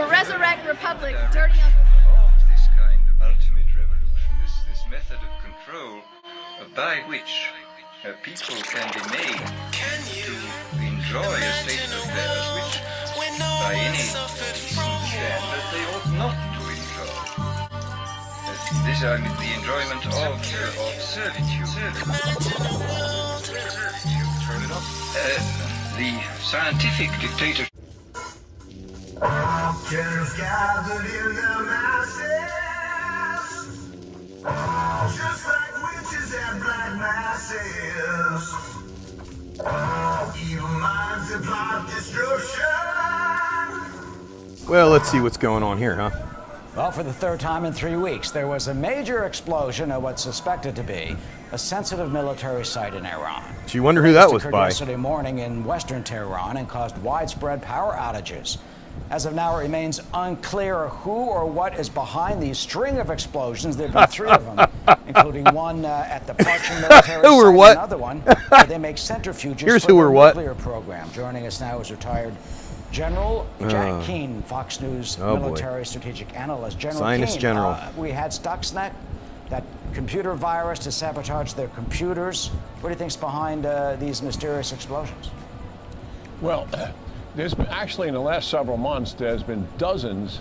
will resurrect Republic, dirty Uncle. Of this kind of ultimate revolution, this method of control by which people can be made to enjoy a state of affairs which, by any standard, they ought not to enjoy. This, I mean, the enjoyment of servitude. The scientific dictatorship. Killers gathered in the masses, just like witches at black masses. Evil minds that plot destruction. Well, let's see what's going on here, huh? Well, for the third time in 3 weeks, there was a major explosion at what's suspected to be a sensitive military site in Iran. So you wonder who that was occurred by. Yesterday morning in western Tehran and caused widespread power outages. As of now, it remains unclear who or what is behind these string of explosions. There have been 3 of them, including one at the Parchin military Who or site, what? another one where they make centrifuges Here's for who the or what. nuclear program. Joining us now is retired General Jack Keane, Fox News military strategic analyst. General Scientist Keane, General. We had Stuxnet, that computer virus to sabotage their computers. What do you think's behind these mysterious explosions? Well, there's been, actually in the last several months, there's been dozens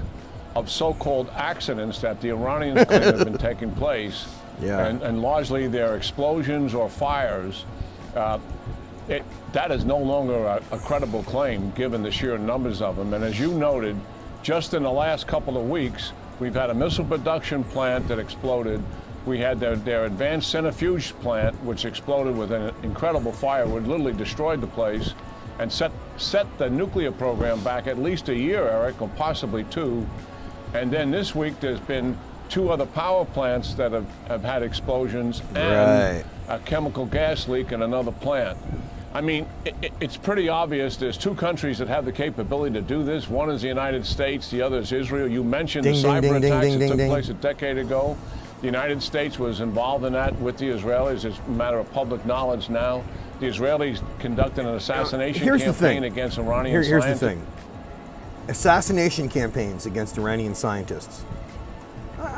of so-called accidents that the Iranians claim have been taking place. Yeah. And largely they're explosions or fires. That is no longer a credible claim given the sheer numbers of them. And as you noted, just in the last couple of weeks, we've had a missile production plant that exploded. We had their advanced centrifuge plant, which exploded with an incredible fire, which literally destroyed the place and set the nuclear program back at least a year, Eric, or possibly 2. And then this week, there's been 2 other power plants that have had explosions and a chemical gas leak in another plant. I mean, it's pretty obvious there's 2 countries that have the capability to do this. One is the United States, the other is Israel. You mentioned the cyber attacks that took place a decade ago. The United States was involved in that with the Israelis. It's a matter of public knowledge now. The Israelis conducted an assassination campaign against Iranian scientists. Here's the thing. Assassination campaigns against Iranian scientists.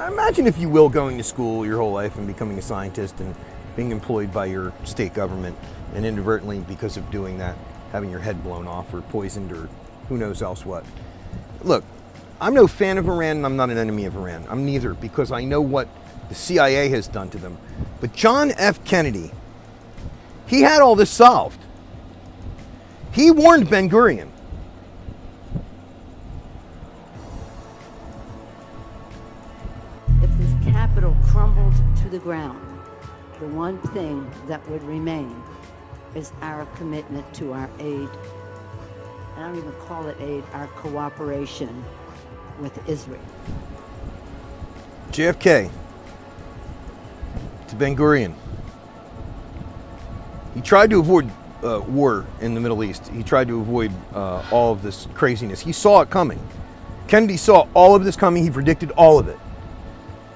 Imagine, if you will, going to school your whole life and becoming a scientist and being employed by your state government, and inadvertently, because of doing that, having your head blown off or poisoned or who knows else what. Look, I'm no fan of Iran and I'm not an enemy of Iran. I'm neither, because I know what the CIA has done to them. But John F. Kennedy, he had all this solved. He warned Ben-Gurion. If this capital crumbled to the ground, the one thing that would remain is our commitment to our aid. I don't even call it aid, our cooperation with Israel. JFK to Ben-Gurion. He tried to avoid war in the Middle East. He tried to avoid all of this craziness. He saw it coming. Kennedy saw all of this coming. He predicted all of it.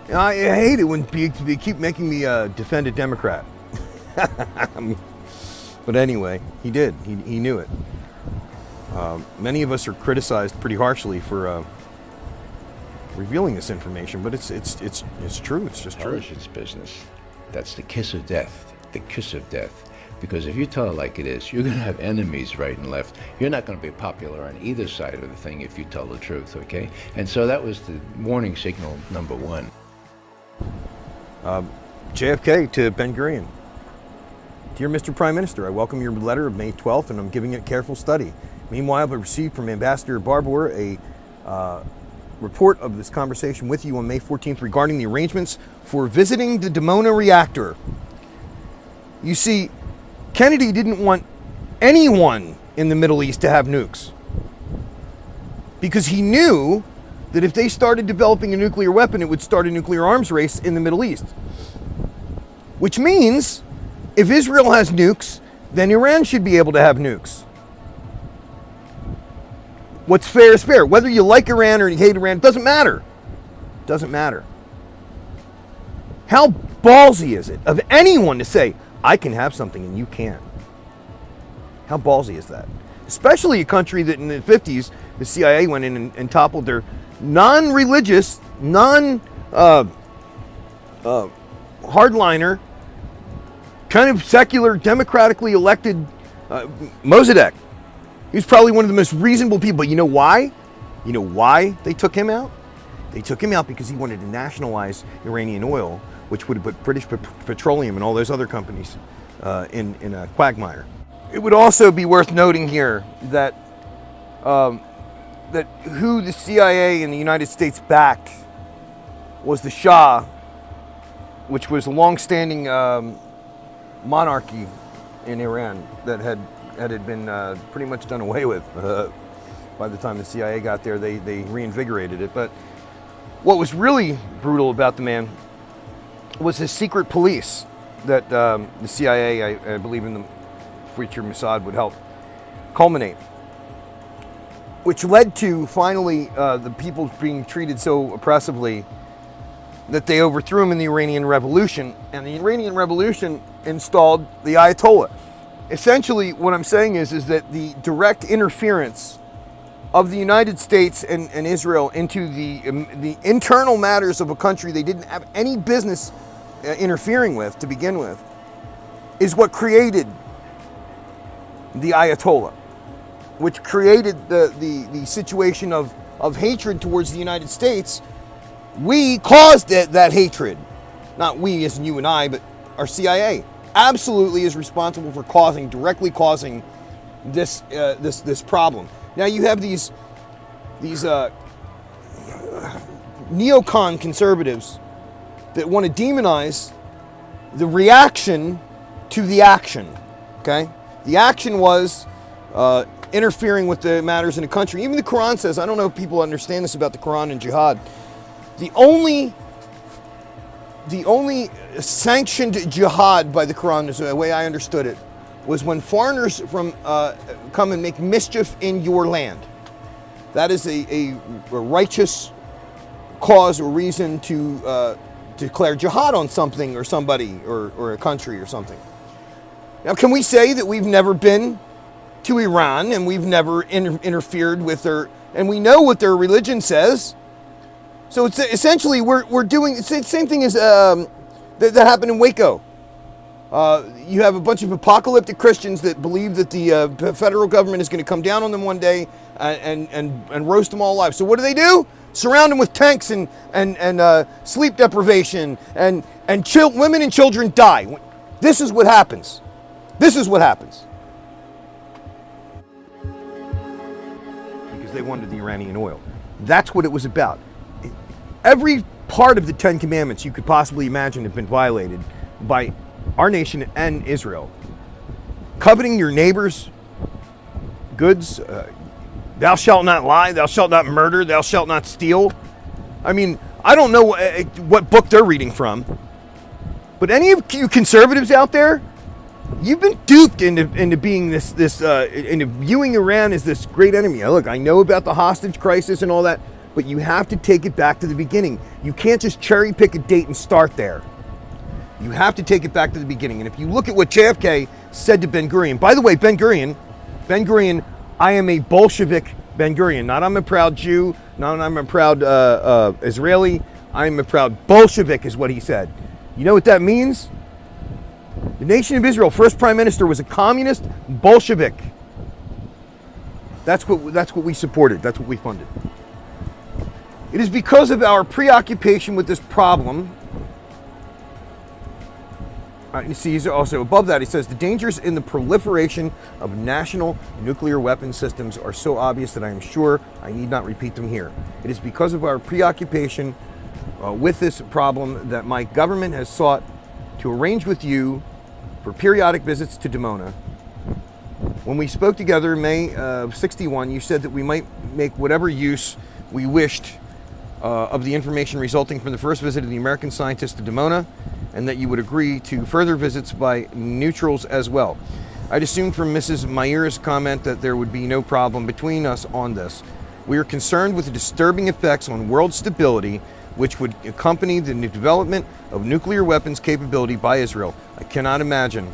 And I hate it when they keep making me defend a Democrat. But anyway, he did. He knew it. Many of us are criticized pretty harshly for revealing this information, but it's true. It's just true. Intelligence business. That's the kiss of death. The kiss of death. Because if you tell it like it is, you're going to have enemies right and left. You're not going to be popular on either side of the thing if you tell the truth, okay? And so that was the warning signal number 1. JFK to Ben-Gurion. Dear Mr. Prime Minister, I welcome your letter of May 12th, and I'm giving it careful study. Meanwhile, I received from Ambassador Barbour a report of this conversation with you on May 14th regarding the arrangements for visiting the Dimona reactor. You see, Kennedy didn't want anyone in the Middle East to have nukes, because he knew that if they started developing a nuclear weapon, it would start a nuclear arms race in the Middle East. Which means, if Israel has nukes, then Iran should be able to have nukes. What's fair is fair. Whether you like Iran or you hate Iran, it doesn't matter. It doesn't matter. How ballsy is it of anyone to say, I can have something and you can't? How ballsy is that? especially a country that in the 50s, the CIA went in and toppled their non-religious, hardliner, kind of secular, democratically elected Mossadegh. He was probably one of the most reasonable people. But you know why? You know why they took him out? They took him out because he wanted to nationalize Iranian oil, which would have put British Petroleum and all those other companies in a quagmire. It would also be worth noting here that that who the CIA and the United States backed was the Shah, which was a long-standing monarchy in Iran that had been pretty much done away with by the time the CIA got there. They reinvigorated it. But what was really brutal about the man was his secret police that the CIA, I believe in the future Mossad, would help culminate, which led to finally the people being treated so oppressively that they overthrew him in the Iranian Revolution, and the Iranian Revolution installed the Ayatollah. Essentially, what I'm saying is that the direct interference of the United States and Israel into the internal matters of a country they didn't have any business interfering with to begin with is what created the Ayatollah, which created the situation of hatred towards the United States. We caused that hatred. Not we as in you and I, but our CIA absolutely is responsible for directly causing this problem. Now you have these neocon conservatives that want to demonize the reaction to the action. Okay, the action was interfering with the matters in the country. Even the Quran says, I don't know if people understand this about the Quran and jihad, the only sanctioned jihad by the Quran, is the way I understood it, was when foreigners come and make mischief in your land. That is a righteous cause or reason to declare jihad on something or somebody or a country or something. Now, can we say that we've never been to Iran and we've never interfered with their, and we know what their religion says? So it's essentially we're doing it's the same thing as that happened in Waco. You have a bunch of apocalyptic Christians that believe that the federal government is going to come down on them one day and roast them all alive. So what do? Surround them with tanks and sleep deprivation and women and children die. This is what happens. This is what happens. Because they wanted the Iranian oil. That's what it was about. Every part of the Ten Commandments you could possibly imagine have been violated by our nation and Israel. Coveting your neighbor's goods, thou shalt not lie, thou shalt not murder, thou shalt not steal. I mean, I don't know what book they're reading from, but any of you conservatives out there, you've been duped into being into viewing Iran as this great enemy. Now, look, I know about the hostage crisis and all that, but you have to take it back to the beginning. You can't just cherry pick a date and start there. You have to take it back to the beginning. And if you look at what JFK said to Ben Gurion, by the way, Ben Gurion, I am a Bolshevik Ben Gurion. Not I'm a proud Jew, not I'm a proud Israeli. I'm a proud Bolshevik is what he said. You know what that means? The nation of Israel, first prime minister, was a communist Bolshevik. That's what we supported. That's what we funded. It is because of our preoccupation with this problem. You see, he's also above that. He says the dangers in the proliferation of national nuclear weapon systems are so obvious that I am sure I need not repeat them here. It is because of our preoccupation with this problem that my government has sought to arrange with you for periodic visits to Dimona. When we spoke together in May of '61, you said that we might make whatever use we wished of the information resulting from the first visit of the American scientists to Dimona, and that you would agree to further visits by neutrals as well. I'd assumed from Mrs. Mayer's comment that there would be no problem between us on this. We are concerned with the disturbing effects on world stability which would accompany the development of nuclear weapons capability by Israel. I cannot imagine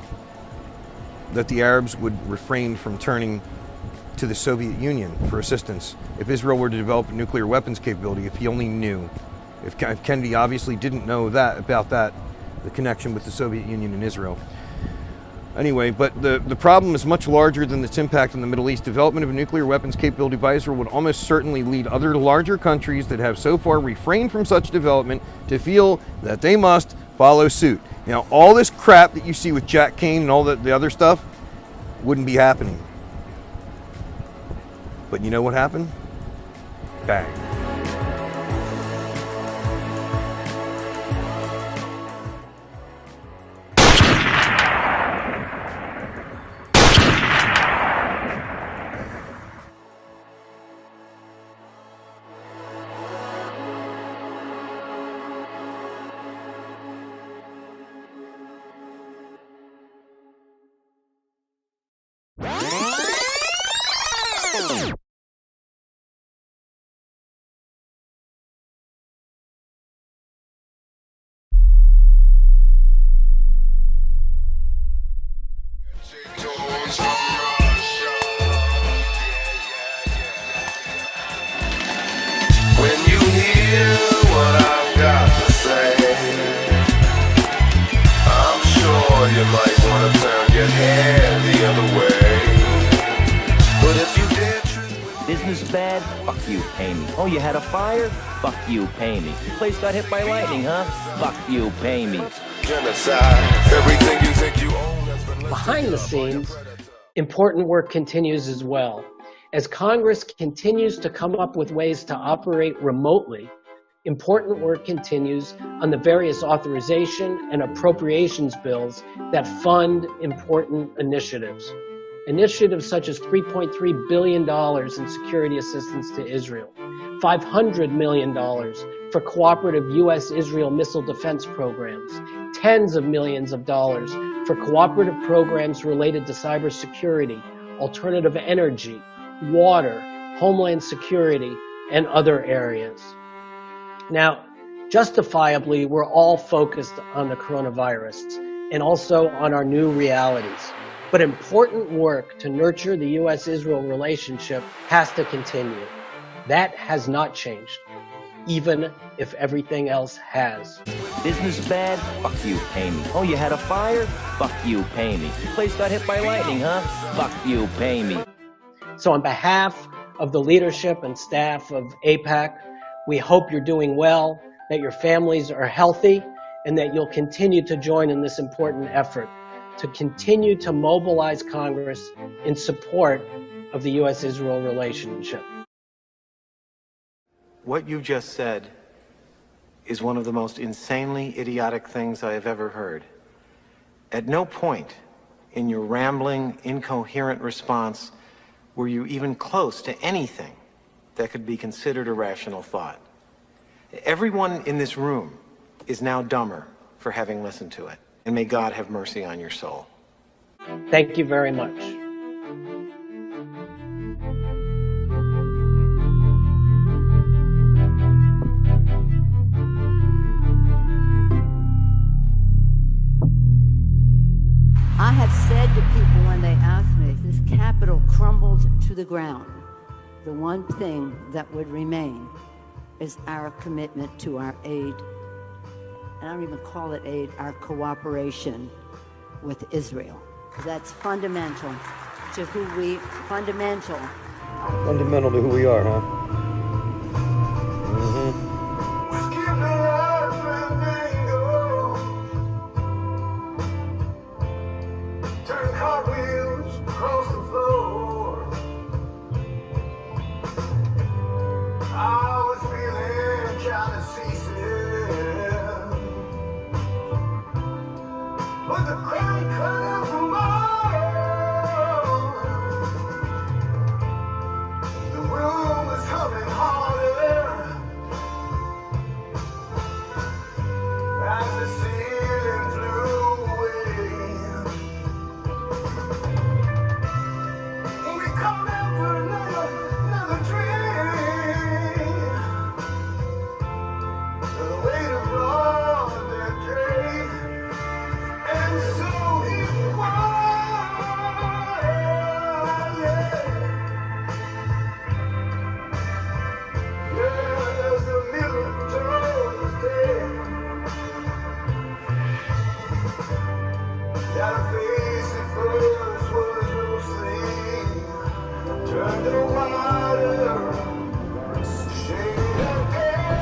that the Arabs would refrain from turning to the Soviet Union for assistance if Israel were to develop a nuclear weapons capability, if he only knew. If Kennedy obviously didn't know about that, the connection with the Soviet Union and Israel. Anyway, but the problem is much larger than its impact on the Middle East. Development of a nuclear weapons capability by Israel would almost certainly lead other larger countries that have so far refrained from such development to feel that they must follow suit. Now, all this crap that you see with Jack Kane and all the other stuff wouldn't be happening. But you know what happened? Bang. When you hear what I've got to say, I'm sure you might want to turn your head the other way. But if you dare treat Business bad? Fuck you, pay me. Oh, you had a fire? Fuck you, pay me. Your place got hit by lightning, huh? Fuck you, pay me. genocide, everything you think you own has been left Behind the scenes, important work continues as well. As Congress continues to come up with ways to operate remotely, important work continues on the various authorization and appropriations bills that fund important initiatives. Initiatives such as $3.3 billion in security assistance to Israel, $500 million for cooperative U.S.-Israel missile defense programs, tens of millions of dollars for cooperative programs related to cybersecurity, alternative energy, water, homeland security, and other areas. Now, justifiably, we're all focused on the coronavirus and also on our new realities. But important work to nurture the U.S.-Israel relationship has to continue. That has not changed, even if everything else has. Business bad? Fuck you, pay me. Oh, you had a fire? Fuck you, pay me. Your place got hit by lightning, huh? Fuck you, pay me. So on behalf of the leadership and staff of AIPAC, we hope you're doing well, that your families are healthy, and that you'll continue to join in this important effort to continue to mobilize Congress in support of the U.S.-Israel relationship. What you just said is one of the most insanely idiotic things I have ever heard. At no point in your rambling, incoherent response were you even close to anything that could be considered a rational thought. Everyone in this room is now dumber for having listened to it. And may God have mercy on your soul. Thank you very much. I have said to people when they ask me if this Capitol crumbled to the ground, the one thing that would remain is our commitment to our aid. I don't even call it aid, our cooperation with Israel. That's fundamental to who we, fundamental Fundamental to who we are, huh? Skip the life and bingo. Turn cartwheels across the floor. I was feeling kind of seasick, but the crank cut out for more. The room was humming. water, shade of death.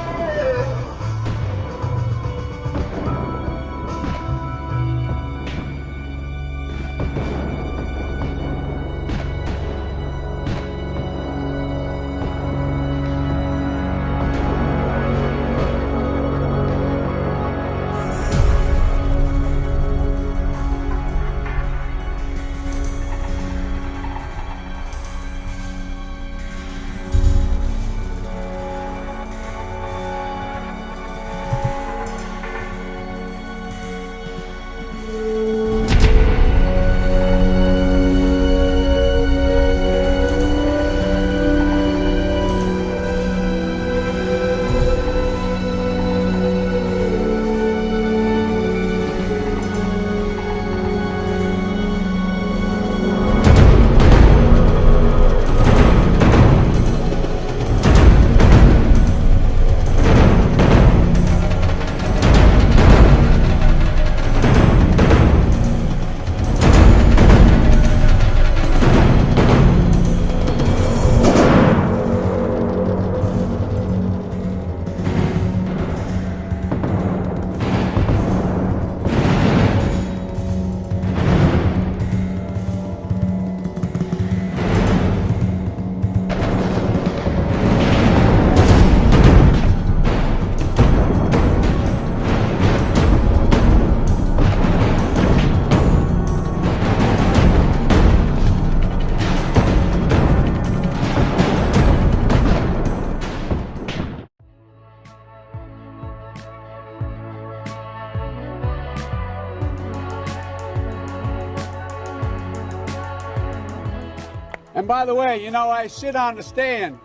And by the way, you know, I sit on the stand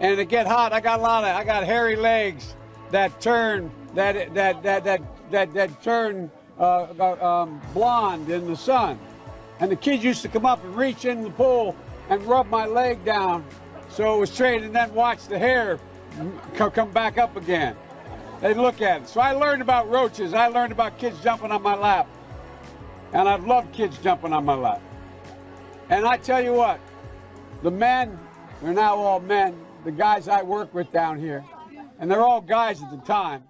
and it get hot. I got hairy legs that turn turn blonde in the sun. And the kids used to come up and reach in the pool and rub my leg down so it was straight, and then watch the hair come back up again. They'd look at it. So I learned about roaches. I learned about kids jumping on my lap. And I've loved kids jumping on my lap. And I tell you what, the men, they're now all men, the guys I work with down here, and they're all guys at the time.